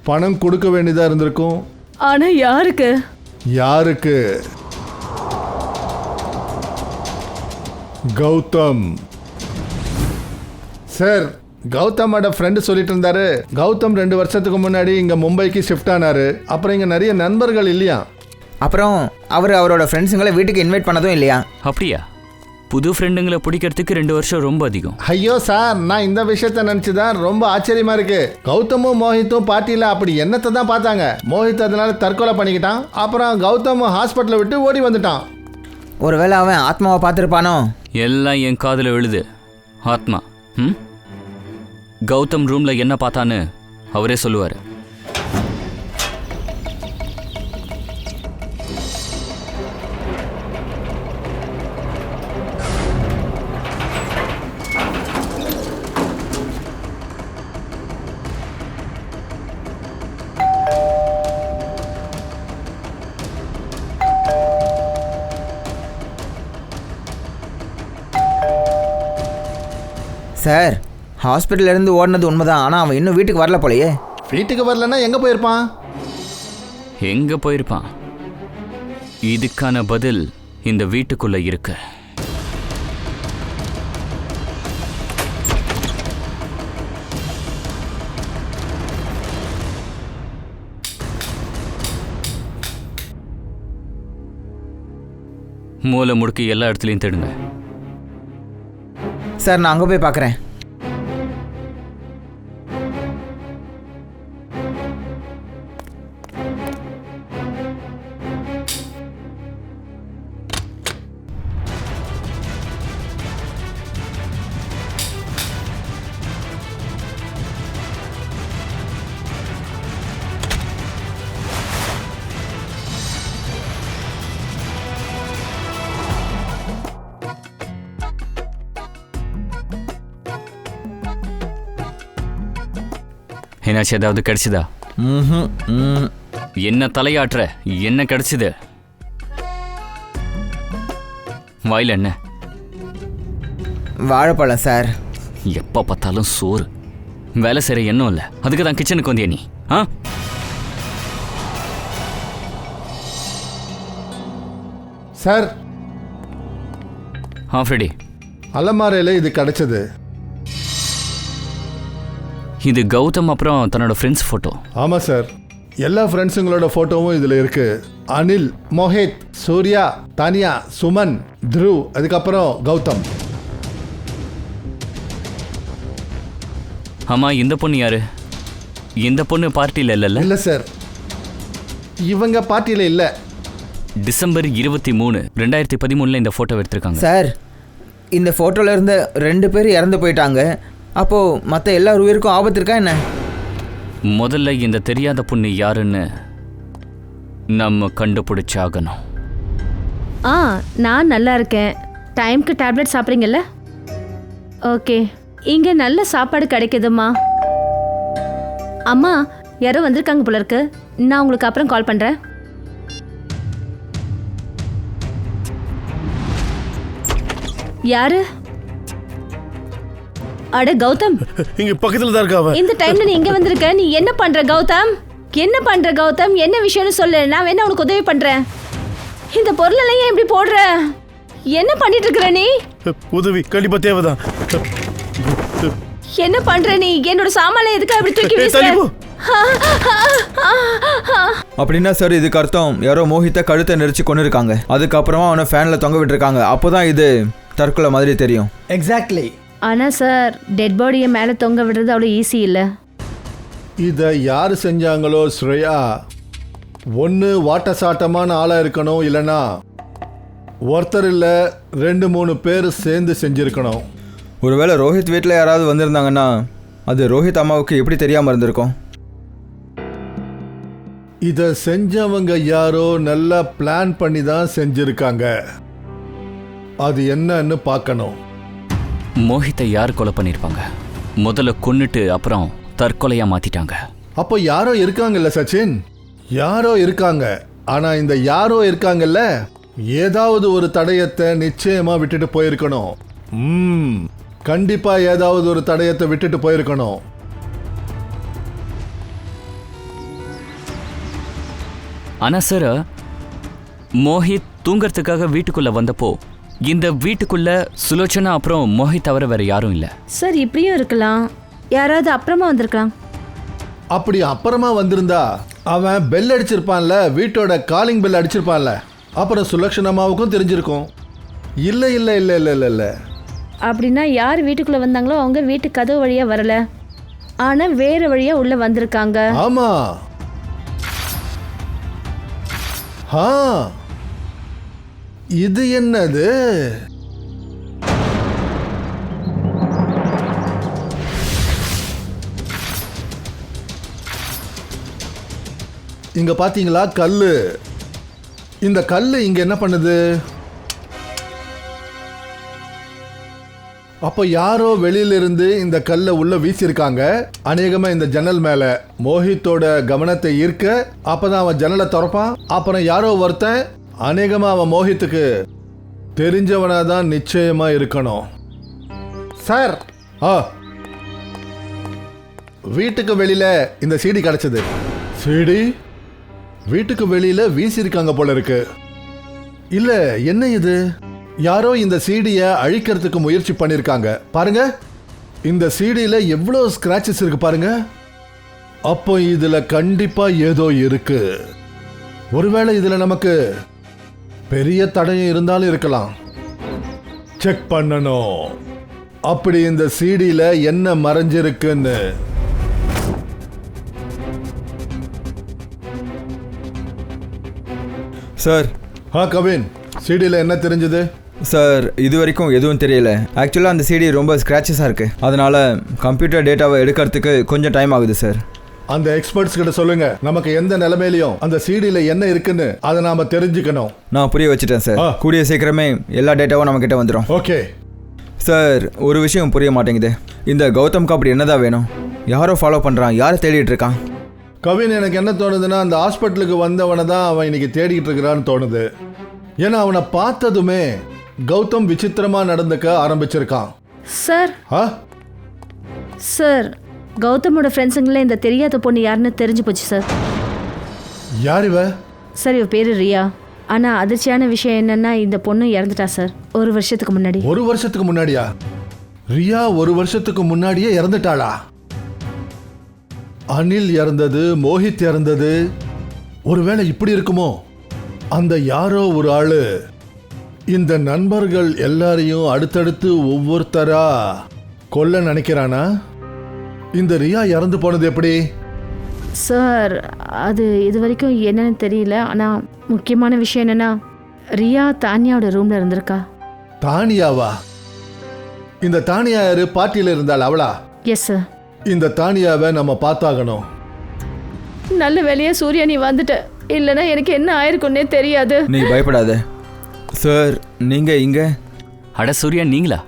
பணம் கொடுக்க வேண்டியதா இருந்திருக்கும். ஆனா யாருக்கு? யாருக்கு? கௌதம். சார், கௌதமோட ஃப்ரெண்டு சொல்லிட்டு இருந்தாரு. கௌதம் 2 வருஷத்துக்கு முன்னாடி இங்க மும்பைக்கு ஷிஃப்ட் ஆனாரு. அப்புறம் இங்க நிறைய நண்பர்கள் இல்லையா. அப்புறம் அவரோட ஃப்ரெண்ட்ஸுங்களை வீட்டுக்கு இன்வைட் பண்ணதும் இல்லையா? அப்படியா? புது ஃப்ரெண்டுங்களை பிடிக்கிறதுக்கு 2 வருஷம் ரொம்ப அதிகம். ஐயோ சார், நான் இந்த விஷயத்த நினைச்சுதான் ரொம்ப ஆச்சரியமா இருக்கு. கௌதமும் மோஹித்தும் பார்ட்டியில அப்படி என்னத்தை தான் பார்த்தாங்க. மோஹித் அதனால தற்கொலை பண்ணிக்கிட்டான். அப்புறம் கௌதம் ஹாஸ்பிட்டலை விட்டு ஓடி வந்துட்டான். ஒருவேளை அவன் ஆத்மாவை பார்த்துருப்பானோ? எல்லாம் என் காதுல விழுது. ஆத்மா. கௌதம் ரூம்ல என்ன பார்த்தான்னு அவரே சொல்லுவாரு. சார், ஹாஸ்பிட்டல்லேருந்து ஓடினது உண்மைதான். ஆனால் அவன் இன்னும் வீட்டுக்கு வரல போலையே. வீட்டுக்கு வரலன்னா எங்க போயிருப்பான்? எங்க போயிருப்பான்? இதுக்கான பதில் இந்த வீட்டுக்குள்ள இருக்கு. மூலை முடுக்கி எல்லா இடத்துலையும் தேடுங்க. சார், நான் அங்கே போய் பார்க்குறேன். என்னாச்சு? ஏதாவது கிடைச்சதா? என்ன தலையாட்டுற? என்ன கிடைச்சது? வாயில என்ன? வாழைப்பழம் சார். எப்ப பார்த்தாலும் சோறு. வேலை செய்யற எண்ணம் இல்லை. அதுக்கு தான் கிச்சனுக்கு வந்தியா நீ? சார், ஃப்ரெடி, அலமாரையில் இது கிடைச்சது. இது கௌதம் அப்புறம் தன்னோட ஃப்ரெண்ட்ஸ் ஃபோட்டோ. ஆமாம் சார், எல்லா ஃப்ரெண்ட்ஸுங்களோட ஃபோட்டோவும் இதில் இருக்கு. அனில், மோஹித், சூர்யா, தானியா, சுமன், த்ருவ், அதுக்கப்புறம் கௌதம். ஆமா, இந்த பொண்ணு யாரு? இந்த பொண்ணு பார்ட்டியில் இல்லைல்ல? இல்லை சார், இவங்க பார்ட்டியில் இல்லை. டிசம்பர் 23, 2013 இந்த ஃபோட்டோ எடுத்திருக்காங்க. சார், இந்த ஃபோட்டோவில் இருந்த 2 பேர் இறந்து போயிட்டாங்க. அப்போது மற்ற எல்லார் உயிருக்கும் ஆபத்து இருக்கா என்ன? முதல்ல இந்த தெரியாத பொண்ணு யாருன்னு நம்ம கண்டுபிடிச்சாகணும். நான் நல்லா இருக்கேன். டைம்க்கு டேப்லெட் சாப்பிட்றீங்கல்ல? ஓகே, இங்கே நல்ல சாப்பாடு கிடைக்குதுமா. அம்மா, யாரோ வந்திருக்காங்க போல இருக்கு. நான் உங்களுக்கு அப்புறம் கால் பண்ணுறேன். யாரு? அட கௌதம், இங்க பக்கத்துல தான் இருக்கா அவ. இந்த டைம்ல நீ இங்க வந்திருக்க. நீ என்ன பண்ற கௌதம்? என்ன பண்ற கௌதம்? என்ன விஷயம்னு சொல்லு, நான் வேணா உனக்கு உதவி பண்றேன். இந்த பொருளெல்லாம் ஏன் இப்படி போடுற? என்ன பண்ணிட்டு இருக்கற நீ? உதவி கண்டிப்பா தேவைதான். என்ன பண்ற நீ? என்னோட சாமானை எதுக்கு அப்படி தூக்கி வீசுற? அப்படின்னா சார், இதுக்கு அர்த்தம் யாரோ மோஹித்தை கழுத்தை நெரிச்சு கொண்டு இருக்காங்க. அதுக்கப்புறமா அவனை ஃபேன்ல தொங்க விட்டுருக்காங்க. அப்போதான் இது தற்கொலை மாதிரி தெரியும். எக்ஸாக்ட்லி. ஆனா சார், டெட் பாடியை மேலே தொங்க விடுறது அவ்வளோ ஈஸி இல்லை. இதை யார் செஞ்சாங்களோ ஸ்ரேயா, ஒன்று வாட்ட சாட்டமான ஆளாக இருக்கணும், இல்லைன்னா ஒருத்தர் இல்லை 2-3 பேர் சேர்ந்து செஞ்சுருக்கணும். ஒருவேளை ரோஹித் வீட்டில் யாராவது வந்திருந்தாங்கன்னா அது ரோஹித் அம்மாவுக்கு எப்படி தெரியாமல் இருந்திருக்கும்? இதை செஞ்சவங்க யாரோ நல்லா பிளான் பண்ணி தான் செஞ்சுருக்காங்க. அது என்னன்னு பார்க்கணும். மோஹித்தை யார் கொலை பண்ணியிருப்பாங்க? முதல்ல கொன்னுட்டு அப்புறம் தற்கொலையா மாத்திட்டாங்க. அப்போ யாரோ இருக்காங்கல்ல சச்சின், யாரோ இருக்காங்க. ஆனா இந்த யாரோ இருக்காங்கல்ல, ஏதாவது ஒரு தடயத்தை நிச்சயமா விட்டுட்டு போயிருக்கணும். கண்டிப்பா ஏதாவது ஒரு தடயத்தை விட்டுட்டு போயிருக்கணும். ஆனா சார், மோஹித் தூங்கறதுக்காக வீட்டுக்குள்ள வந்தப்போ இந்த வீட்டுக்குள்ள சுலோச்சனா அப்புறம் மோஹித் தவிர வேற யாரும் இல்ல. சார், இப்படியும் இருக்கலாம். யாராவது அப்புறமா வந்திருக்கலாம். அப்படி அப்புறமா வந்திருந்தா அவன் பெல் அடிச்சிருப்பான்ல, வீட்டோட காலிங் பெல் அடிச்சிருப்பான்ல, அப்புறம் சுலக்ஷணமாவுக்கும் தெரிஞ்சிருக்கும். இல்லை இல்லை இல்லை இல்லை இல்லை இல்லை அப்படின்னா யார் வீட்டுக்குள்ளே வந்தாங்களோ அவங்க வீட்டு கதவு வழியாக வரல, ஆனால் வேறு வழியாக உள்ளே வந்திருக்காங்க. ஆமா. ஆ, இது என்னது? இங்க பாத்தீங்களா கல்லு? இந்த கல்லு இங்க என்ன பண்ணுது? அப்போ யாரோ வெளியிலிருந்து இந்த கல்லை உள்ள வீசியிருக்காங்க. அநேகமா இந்த ஜன்னல் மேல மோஹித்தோட கவனத்தை ஈர்க்க. அப்பதான் அவன் ஜன்னலை திறப்பான். அப்புறம் யாரோ ஒருத்தன், அநேகமா அவன் மோஹித்துக்கு தெரிஞ்சவனாதான் நிச்சயமா இருக்கணும். சார், வீட்டுக்கு வெளியில இந்த சீடி கிடைச்சது. சீடி வீட்டுக்கு வெளியில வீசியிருக்காங்க போல இருக்கு. இல்ல, என்ன இது? யாரோ இந்த சீடியை அழிக்கிறதுக்கு முயற்சி பண்ணிருக்காங்க. பாருங்க, இந்த சீடியில எவ்வளவு ஸ்கிராச்சஸ் இருக்கு பாருங்க. அப்போ இதுல கண்டிப்பா ஏதோ இருக்கு. ஒருவேளை இதுல நமக்கு பெரிய தடயம் இருந்தாலும் இருக்கலாம். செக் பண்ணணும். அப்படி இந்த சீடியில என்ன மறைஞ்சிருக்குன்னு. சார். கவின், சீடியில என்ன தெரிஞ்சது? சார், இது வரைக்கும் எதுவும் தெரியல. ஆக்சுவலாக அந்த சிடி ரொம்ப ஸ்க்ராச்சஸாக இருக்குது. அதனால் கம்ப்யூட்டர் டேட்டாவை எடுக்கிறதுக்கு கொஞ்சம் டைம் ஆகுது சார். அந்த எக்ஸ்பர்ட்ஸ் கிட்ட சொல்லுங்க, நமக்கு எந்த நிலைமையிலையும் அந்த சிடியில் என்ன இருக்குன்னு அதை நாம தெரிஞ்சுக்கணும். நான் புரிய வச்சுட்டேன் சார். கூடிய சீக்கிரமே எல்லா டேட்டாவும் நம்ம கிட்ட வந்துடும். ஓகே சார், ஒரு விஷயம் புரிய மாட்டேங்குது. இந்த கௌதம்க்கு அப்படி என்னதான் வேணும்? யாரோ ஃபாலோ பண்ணுறான், யாரை தேடிட்டு இருக்கான்? கவின், எனக்கு என்ன தோணுதுன்னா, அந்த ஹாஸ்பிட்டலுக்கு வந்தவனை தான் அவன் இன்னைக்கு தேடிக்கிட்டு இருக்கிறான்னு தோணுது. ஏன்னா அவனை பார்த்ததுமே கௌதம் விசித்திரமா நடந்துக்க ஆரம்பிச்சிருக்கான். சார், சார், கௌதமோட ஃப்ரெண்ட்ஸுங்களே இந்த தெரியாத பொண்ணு யாருன்னு தெரிஞ்சு போச்சு சார். யார் இவ? சார், இவ பேரு ரியா. ஆனால் அதிர்ச்சியான விஷயம் என்னன்னா, இந்த பொண்ணு இறந்துட்டா சார், 1 வருஷத்துக்கு முன்னாடி. 1 வருஷத்துக்கு முன்னாடியா? ரியா 1 வருஷத்துக்கு முன்னாடியே இறந்துட்டாளா? அனில் இறந்தது, மோஹித் இறந்தது. ஒருவேளை இப்படி இருக்குமோ? அந்த யாரோ ஒரு ஆளு இந்த நண்பர்கள் எல்லாரையும் அடுத்தடுத்து ஒவ்வொருத்தரா கொல்ல நினைக்கிறானா? இந்த ரியா இறந்து போனது எப்படி? சார், அது இது வரைக்கும் என்னன்னு தெரியல. ஆனால் முக்கியமான விஷயம் என்னன்னா, ரியா தானியாவோட ரூம்ல இருந்திருக்கா. தானியாவா? இந்த தானியா யாரு? பார்ட்டியில இருந்தாள் அவளா? Yes sir. இந்த தானியாவை நம்ம பார்த்தாகணும். நல்ல வேலையா சூர்யா நீ வந்துட்ட, இல்லைன்னா எனக்கு என்ன ஆயிருக்குன்னே தெரியாது. நீ பயப்படாத சார். நீங்கள் இங்கே? அட சூர்யா, நீங்களா?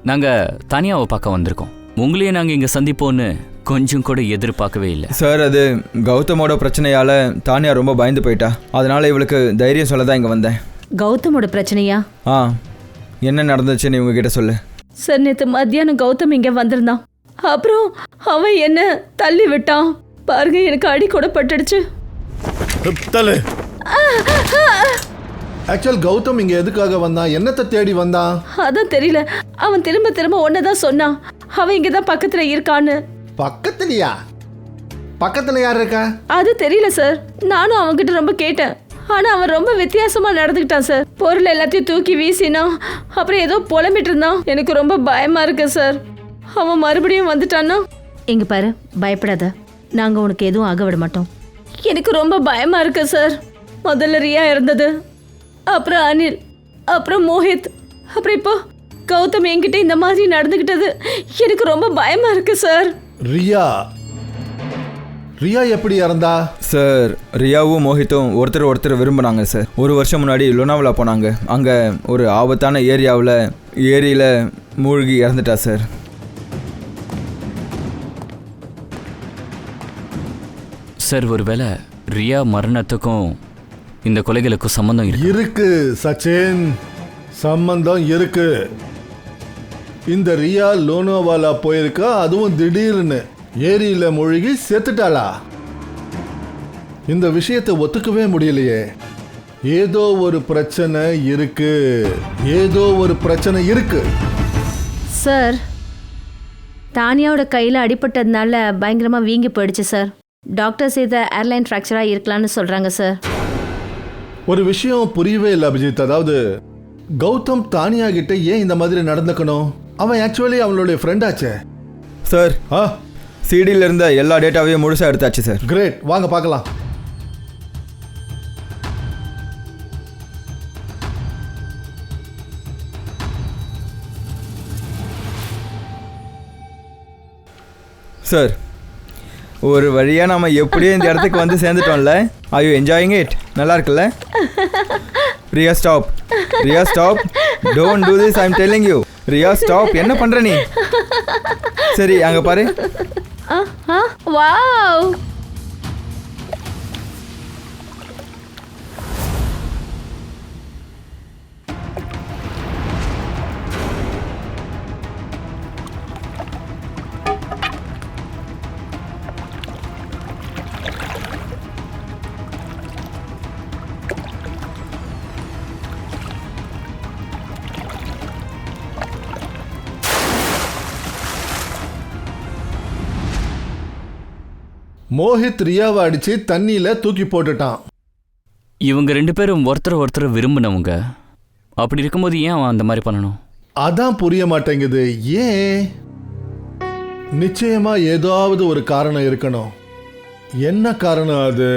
நாங்கள் தானியாவை பார்க்க வந்திருக்கோம். உங்களையே நாங்கள் இங்கே சந்திப்போன்னு கொஞ்சம் கூட எதிர்பார்க்கவே இல்லை சார். அது கௌதமோட பிரச்சனையால் தானியா ரொம்ப பயந்து போயிட்டா. அதனால் இவளுக்கு தைரியம் சொல்ல தான் இங்கே வந்தேன். கௌதமோட பிரச்சனையா? என்ன நடந்துச்சுன்னு இவங்ககிட்ட சொல்லு. சார், நேற்று மத்தியானம் கௌதம் இங்கே வந்திருந்தான். அப்புறம் அவன் என்ன தள்ளி விட்டான். பாருங்க, எனக்கு அடி கூட பட்டுடுச்சு. ஆக்சுவல் கௌதம் இங்க எதுக்காக வந்தான்? என்னத்தை தேடி வந்தான்? அதான் தெரியல. அவன் திரும்ப திரும்ப ஒன்னதான் சொன்னான், அவன் இங்கதான் பக்கத்துல இருக்கான்னு. பக்கத்துலயா? பக்கத்துல யார் இருக்கா? அது தெரியல சார். நானும் அவன்கிட்ட ரொம்ப கேட்டேன். ஆனா அவன் ரொம்ப வித்தியாசமா நடந்துக்கிட்டான் சார். பொருள் எல்லாத்தையும் தூக்கி வீசினான். அப்புறம் ஏதோ புலம்பிட்டு இருந்தான். எனக்கு ரொம்ப பயமா இருக்கு சார். அவன் மறுபடியும் வந்துட்டான்னா? இங்க பாரு, பயப்படாத, நாங்க உனக்கு எதுவும் ஆக விட மாட்டோம். எனக்கு ரொம்ப பயமா இருக்கு சார். முதல்ல ரியா இருந்தது, அப்புறம் அனில், அப்புறம் மோஹித், அப்புறம் இப்போ கௌதம் என்கிட்ட இந்த மாதிரி நடந்துக்கிட்டது எனக்கு ரொம்ப பயமா இருக்கு சார். ரியா ரியா எப்படி இறந்தா? சார், ரியாவும் மோஹித்தும் ஒருத்தர் விரும்பினாங்க சார். 1 வருஷம் முன்னாடி லோனாவலா போனாங்க. அங்கே ஒரு ஆபத்தான ஏரியில் மூழ்கி இறந்துட்டா சார். சார், ஒருவேளை ரியா மரணத்துக்கும் இந்த கொலைகளுக்கும் சம்பந்தம் இருக்கு சச்சின், சம்பந்தம் இருக்கு. இந்த ரியா லோனாவாலா போயிருக்கா, அதுவும் திடீர்னு ஏரியில மூழ்கி செத்துட்டாளா? இந்த விஷயத்தை ஒத்துக்கவே முடியலையே. ஏதோ ஒரு பிரச்சனை இருக்கு, ஏதோ ஒரு பிரச்சனை இருக்கு. சார், தானியாவோட கையில் அடிபட்டதுனால பயங்கரமாக வீங்கி போயிடுச்சு சார். டாக்டர்ஸ் இதை ஏர்லைன் ஃப்ராக்சராக இருக்கலாம்னு சொல்கிறாங்க சார். ஒரு விஷயம் புரியவே இல்லை அபிஜித். அதாவது கௌதம் தானியா கிட்ட ஏன் இந்த மாதிரி நடந்துக்கணும்? அவன் ஆக்சுவலி அவளுடைய ஃப்ரெண்ட் ஆச்சே. சார் ஆ சிடியில் இருந்த எல்லா டேட்டாவையும் முழுசாக எடுத்தாச்சு சார். கிரேட், வாங்க பார்க்கலாம். சார் ஒரு வழியாக நம்ம எப்படியும் இந்த இடத்துக்கு வந்து சேர்ந்துட்டோம்ல. I you enjoying it? நல்லா இருக்குல்ல? Riya stop, Riya stop, don't do this, I am telling you. Riya stop, என்ன பண்ணுற நீ? சரி அங்கே பாரு. வாவ், மோஹித் ரியாவை அடிச்சு தண்ணியில தூக்கி போட்டுட்டான். இவங்க 2 பேரும் ஒருத்தர் விரும்பினவங்க. அப்படி இருக்கும்போது ஏன் அவன் அந்த மாதிரி பண்ணணும்? அதான் புரிய மாட்டேங்குது. ஏன்? நிச்சயமா ஏதாவது ஒரு காரணம் இருக்கணும். என்ன காரணம் அது?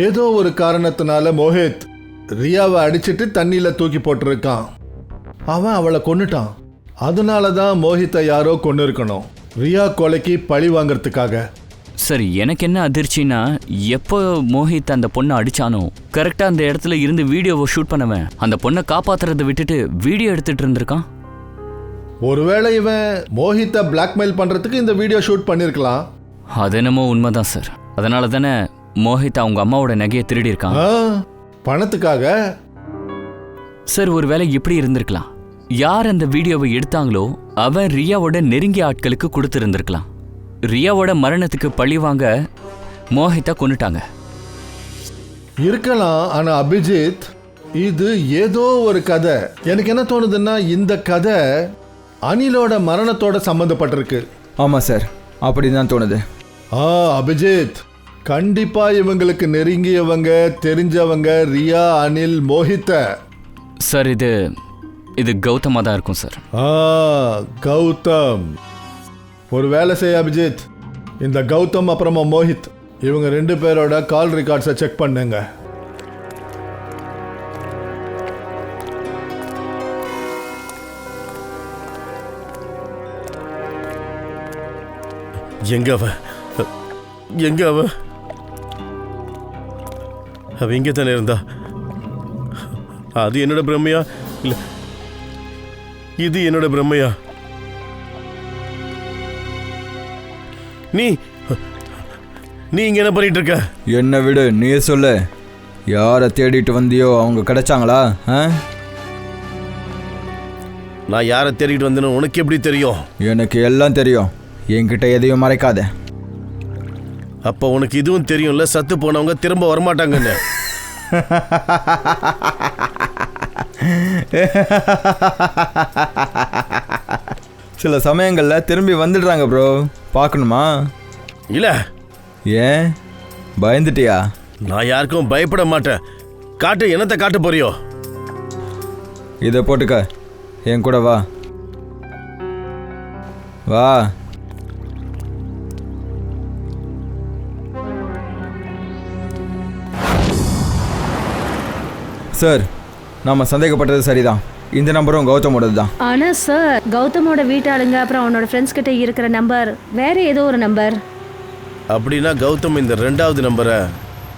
ஏதோ ஒரு காரணத்தினால மோஹித் ரியாவை அடிச்சிட்டு தண்ணியில தூக்கி போட்டிருக்கான். அவன் அவளை கொன்னுட்டான். அதனால தான் மோஹித்தை யாரோ கொன்னு இருக்கணும், ரியா கொலைக்கு பழி வாங்கறதுக்காக. சரி, எனக்கு என்ன அதிர்ச்சின்னா, எப்போ மோஹித் அந்த பொண்ணை அடிச்சானோ கரெக்டாக அந்த இடத்துல இருந்து வீடியோவை ஷூட் பண்ணவன் அந்த பொண்ணை காப்பாத்துறதை விட்டுட்டு வீடியோ எடுத்துட்டு இருந்திருக்கான். ஒருவேளை இவன் மோஹித்தை பிளாக்மெயில் பண்றதுக்கு இந்த வீடியோ ஷூட் பண்ணிருக்கலாம். அது என்னமோ உண்மைதான் சார். அதனால தானே மோஹித் அவங்க அம்மாவோட நகையை திருடி இருக்கான். பணத்துக்காக? சார், ஒருவேளை இப்படி இருந்திருக்கலாம். யார் அந்த வீடியோவை எடுத்தாங்களோ அவன் ரியாவோட நெருங்கிய ஆட்களுக்கு கொடுத்துருந்துருக்கலாம். ரியாவோட மரணத்துக்கு பழி வாங்க மோஹித்தை கொன்னுட்டாங்க. இருக்கலாம். ஆனா அபிஜித், இது ஏதோ ஒரு கதை. எனக்கு என்ன தோணுதுன்னா, இந்த கதை அனிலோட மரணத்தோட சம்பந்தப்பட்டிருக்கு. ஆமாம் சார், அப்படி தான் தோணுது. அபிஜித், கண்டிப்பா இவங்களுக்கு நெருங்கியவங்க, தெரிஞ்சவங்க ரியா, அனில், மோஹித்த. சார், இது கௌதமாக தான் இருக்கும் சார். கௌதம். ஒரு வேலை செய்ய அபிஜித், இந்த கௌதம் அப்புறமா மோஹித் இவங்க 2 பேரோட கால் ரெக்கார்ட்ஸை செக் பண்ணுங்க. எங்க அவ இங்கே தானே இருந்தா? அது என்னோட பிரம்மையா இல்லை இது என்னோட பிரம்மையா? நீ இங்க என்ன பண்ணிட்டு இருக்க? என்ன விடு, நீ சொல்லு. யாரை தேடிட்டு வந்தியோ அவங்க கிடைச்சாங்களா? நான் யாரை தேடிட்டு வந்தேன்னு உனக்கு எப்படி தெரியும்? எனக்கு எல்லாம் தெரியும். என்கிட்ட எதையும் மறைக்காத. அப்போ உனக்கு இதுவும் தெரியும்ல, சத்து போனவங்க திரும்ப வரமாட்டாங்கன்னு. சில சமயங்களில் திரும்பி வந்துடுறாங்க ப்ரோ. பார்க்கணுமா? இல்லை. ஏன் பயந்துட்டியா? நான் யாருக்கும் பயப்பட மாட்டேன். காட்டு, என்னத்தை காட்ட போறியோ? இதை போட்டுக்க, என் கூட வா. வா. சார், நாம் சந்தேகப்பட்டது சரிதான். இந்த நம்பரும் கௌதமோடது தான். ஆனா சார், கௌதமோட வீட்டாளுங்க அப்புறம் அவனோட ஃப்ரெண்ட்ஸ் கிட்ட இருக்கிற நம்பர் வேற ஏதோ ஒரு நம்பர். அப்படின்னா கௌதம் இந்த 2வது நம்பரை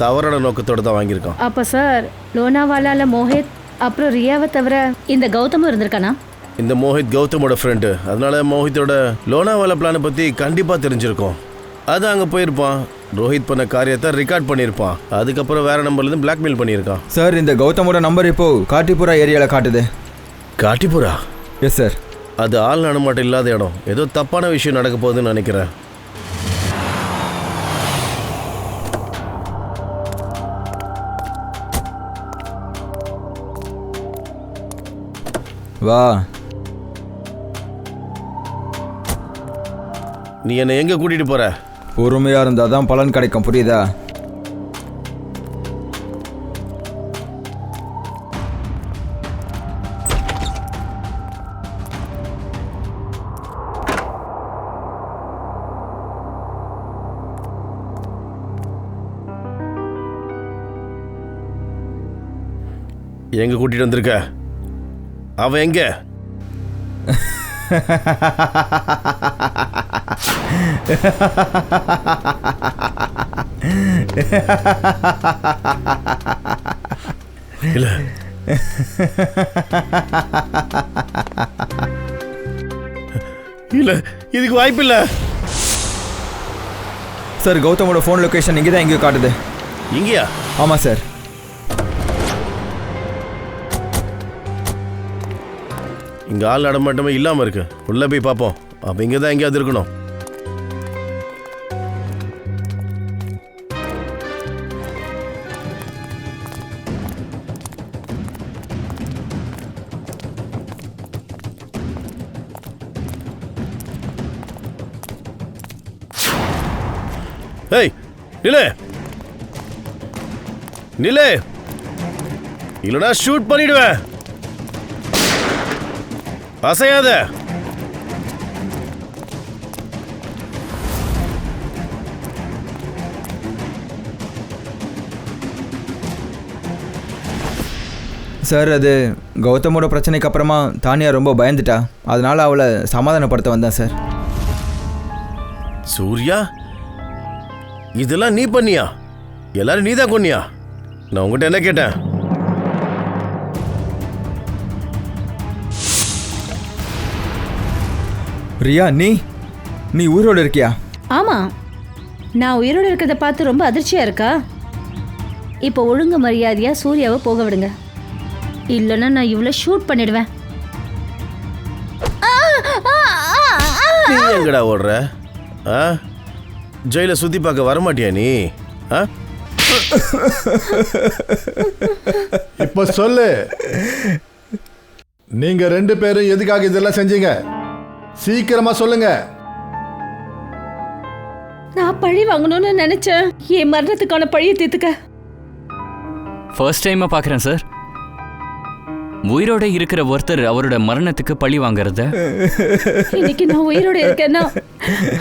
தவறான நோக்கத்தோட தான் வாங்கியிருக்கான். அப்ப சார், லோனாவாலால மோஹித் அப்புறம் ரியாவை தவிர இந்த கௌதமும் இருந்திருக்கானா? இந்த மோஹித் கௌதமோட ஃப்ரெண்டு. அதனால மோஹித்தோட லோனாவாலா பிளானை பற்றி கண்டிப்பாக தெரிஞ்சிருக்கும். அது அங்கே போயிருப்பான். ரோஹித் பண்ண காரியத்தை ரெக்கார்ட் பண்ணியிருப்பான். அதுக்கப்புறம் வேற நம்பர்லேருந்து பிளாக்மெயில் பண்ணியிருக்கான். சார், இந்த கௌதமோட நம்பர் இப்போ காட்டிபுரா ஏரியாவில் காட்டுது. காட்டிபுரா? Yes sir. அது ஆள் நடமாட்டம் இல்லாத இடம். ஏதோ தப்பான விஷயம் நடக்க போகுதுன்னு நினைக்கிறேன். வா. நீ என்னை எங்கே கூட்டிகிட்டு போகிற? பொறுமையாக இருந்தால் தான் பலன் கிடைக்கும், புரியுதா? எங்கே கூட்டிகிட்டு வந்திருக்க? அவன் எங்கே? இல்ல இல்ல, இதுக்கு வாய்ப்பு இல்ல சார். கௌதமோட ஃபோன் லொகேஷன் இங்கே தான் எங்கேயோ காட்டுது. இங்கேயா? ஆமாம் சார். இங்க ஆள் நடமாட்டமே இல்லாம இருக்கு. உள்ள போய் பார்ப்போம். அப்ப இங்க தான் எங்கேயாவது இருக்கணும். ஏய் நிலே, நிலே, இல்லைனா ஷூட் பண்ணிடுவேன். அசையாத. சார், அது கௌதமோட பிரச்சனைக்கு அப்புறமா தானியா ரொம்ப பயந்துட்டா. அதனால அவளை சமாதானப்படுத்த வந்தேன் சார். சூர்யா, இதெல்லாம் நீ பண்ணியா? எல்லாரும் நீ தான் கொன்னியா? நான் உங்ககிட்ட என்ன கேட்டேன்? ரியா, நீ உயிரோடு இருக்கியா? ஆமா, நான் உயிரோட இருக்கிறத பார்த்து ரொம்ப அதிர்ச்சியா இருக்கா? இப்போ ஒழுங்கு மரியாதையா சூர்யாவை போக விடுங்க, இல்லைன்னா நான் இவ்வளோ ஷூட் பண்ணிடுவேன். நீ எங்கடா ஓடுற? ஜெயில சுத்தி பார்க்க வரமாட்டியா நீ? இப்ப சொல்லு, நீங்க 2 பேரும் எதுக்காக இதெல்லாம் செஞ்சீங்க? சீக்கிரமா சொல்லுங்க. நான் பழி வாங்கணும்னு நினைச்சேன். என் மரணத்துக்கான பழியை தீர்த்துக்க. ஃபர்ஸ்ட் டைமா பார்க்குறேன் சார். உயிரோட இருக்கிற ஒருத்தர் அவரோட மரணத்துக்கு பழி வாங்குறத. இன்னைக்கு நான் உயிரோட இருக்கேன்னா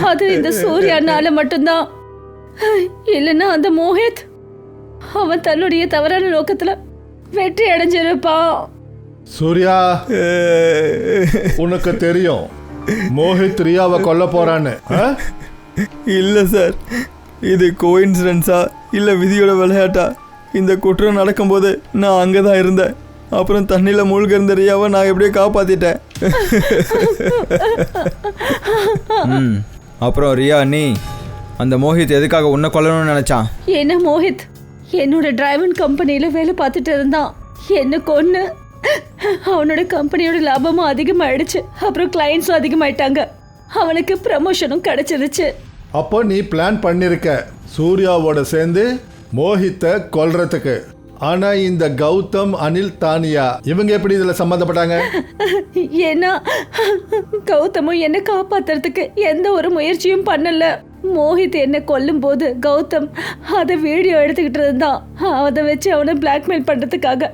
அது இந்த சூர்யானால மட்டும்தான். இல்லைன்னா அந்த மோஹித் அவன் தன்னுடைய தவறான நோக்கத்துல வெற்றி அடைஞ்சிருப்பான். சூர்யா, உனக்கு தெரியும் மோஹித் ரியாவை கொல்ல போறான்னு. இல்லை சார், இது கோயின்சிடன்ஸா இல்லை விதியோட விளையாட்டா? இந்த குற்றம் நடக்கும்போது நான் அங்கே தான் இருந்தேன். அப்புறம் தண்ணியில் மூழ்க இருந்த ரியாவை நான் எப்படியோ காப்பாற்றிட்டேன். அப்புறம் ரியா, நீ அந்த மோஹித் எதுக்காக உன்னை கொல்லணும்னு நினச்சான்? என்ன மோஹித் என்னோட டிரைவிங் கம்பெனியில் வேலை பார்த்துட்டு இருந்தான். என்ன கொன்னு அவனோட கம்பெனியோட லாபமும் அதிகமாயிடுச்சு. அப்புறம் கிளைண்ட்ஸும் அதிகமாயிட்டாங்க. அவனுக்கு ப்ரமோஷனும் கிடைச்சிருச்சு. அப்போ நீ பிளான் பண்ணிருக்க சூர்யாவோட சேர்ந்து மோஹித்தை கொல்றதுக்கு. ஆனா இந்த கௌதம், அனில், தானியா இவங்க எப்படி இதுல சம்பந்தப்பட்டாங்க? ஏன்னா கௌதமும் என்னை காப்பாத்துறதுக்கு எந்த ஒரு முயற்சியும் பண்ணல. மோஹித் என்னை கொல்லும் போது கௌதம் அதை வீடியோ எடுத்துக்கிட்டு இருந்தான். அதை வச்சு அவனை பிளாக்மெயில் பண்றதுக்காக.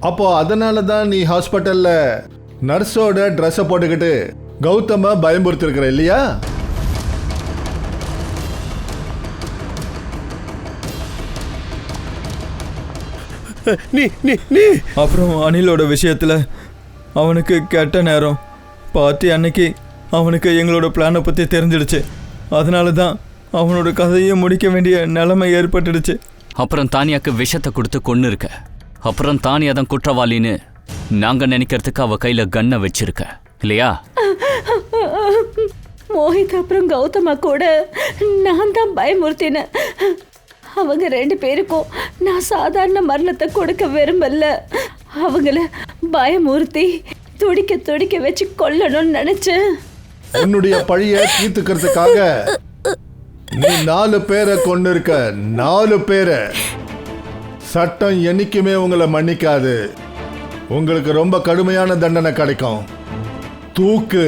அப்போ அதனால தான் நீ ஹாஸ்பிட்டல்ல நர்ஸோட ட்ரெஸ்ஸை போட்டுக்கிட்டு கௌதம பயமுறுத்திருக்கிற இல்லையா? நீ நீ நீ அப்புறம் அனிலோட விஷயத்தில் அவனுக்கு கெட்ட நேரம் பார்ட்டி அன்னைக்கு அவனுக்கு எங்களோட பிளானை பற்றி தெரிஞ்சிடுச்சு. அதனால தான் அவனோட கதையை முடிக்க வேண்டிய நிலைமை ஏற்பட்டுடுச்சு. அப்புறம் தானியாக்கு விஷத்தை கொடுத்து கொன்னு இருக்க. அப்புறம் தானியா தான் குற்றவாளின்னு நாங்க நினைக்கிறதுக்கு அவ கையில கன்னை வச்சிருக்க இல்லையா? மோஹித் அப்புறம் கௌதமா கூட நான் தான் பயமுறுத்தினேன். அவங்க 2 பேருக்கும் நான் சாதாரண மரணத்தை கொடுக்க விரும்பல. அவங்கள பயமுறுத்தி துடிக்க துடிக்க வச்சு கொல்லணும்னு நினைச்சேன். உன்னுடைய பழிய தீர்த்துக்கிறதுக்காக நீ 4 பேரை கொண்டு இருக்க. 4 பேரை. சட்டம் என்னைக்குமே உங்களை மன்னிக்காது. உங்களுக்கு ரொம்ப கடுமையான தண்டனை கிடைக்கும். தூக்கு.